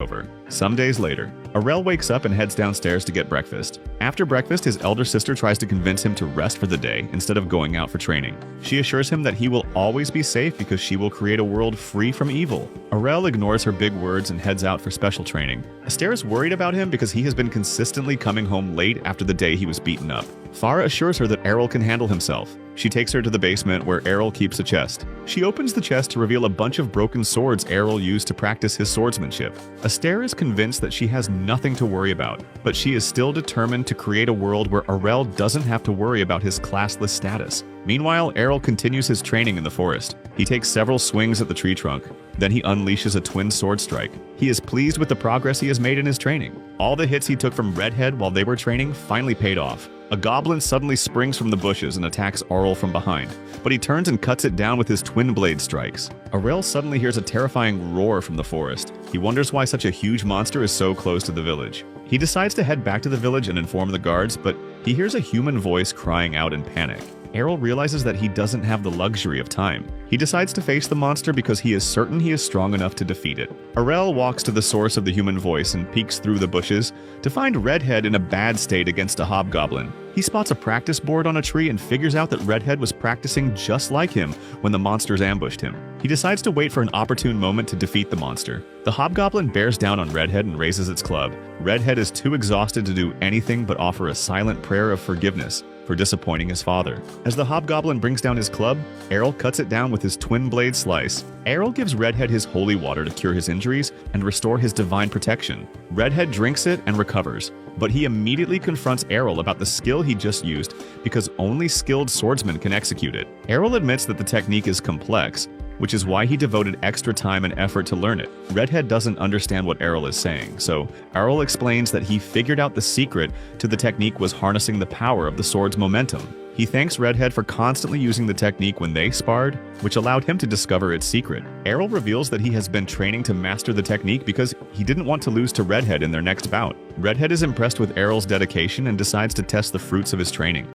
Over. Some days later, Arel wakes up and heads downstairs to get breakfast. After breakfast, his elder sister tries to convince him to rest for the day instead of going out for training. She assures him that he will always be safe because she will create a world free from evil. Arel ignores her big words and heads out for special training. Astaire is worried about him because he has been consistently coming home late after the day he was beaten up. Farah assures her that Errol can handle himself. She takes her to the basement where Errol keeps a chest. She opens the chest to reveal a bunch of broken swords Errol used to practice his swordsmanship. Astaire is convinced that she has nothing to worry about, but she is still determined to create a world where Arel doesn't have to worry about his classless status. Meanwhile, Errol continues his training in the forest. He takes several swings at the tree trunk. Then he unleashes a twin sword strike. He is pleased with the progress he has made in his training. All the hits he took from Redhead while they were training finally paid off. A goblin suddenly springs from the bushes and attacks Arel from behind, but he turns and cuts it down with his twin blade strikes. Arel suddenly hears a terrifying roar from the forest. He wonders why such a huge monster is so close to the village. He decides to head back to the village and inform the guards, but he hears a human voice crying out in panic. Errol realizes that he doesn't have the luxury of time. He decides to face the monster because he is certain he is strong enough to defeat it. Arel walks to the source of the human voice and peeks through the bushes to find Redhead in a bad state against a hobgoblin. He spots a practice board on a tree and figures out that Redhead was practicing just like him when the monsters ambushed him. He decides to wait for an opportune moment to defeat the monster. The hobgoblin bears down on Redhead and raises its club. Redhead is too exhausted to do anything but offer a silent prayer of forgiveness for disappointing his father. As the hobgoblin brings down his club, Errol cuts it down with his twin blade slice. Errol gives Redhead his holy water to cure his injuries and restore his divine protection. Redhead drinks it and recovers, but he immediately confronts Errol about the skill he just used because only skilled swordsmen can execute it. Errol admits that the technique is complex, which is why he devoted extra time and effort to learn it. Redhead doesn't understand what Errol is saying, so Errol explains that he figured out the secret to the technique was harnessing the power of the sword's momentum. He thanks Redhead for constantly using the technique when they sparred, which allowed him to discover its secret. Errol reveals that he has been training to master the technique because he didn't want to lose to Redhead in their next bout. Redhead is impressed with Errol's dedication and decides to test the fruits of his training.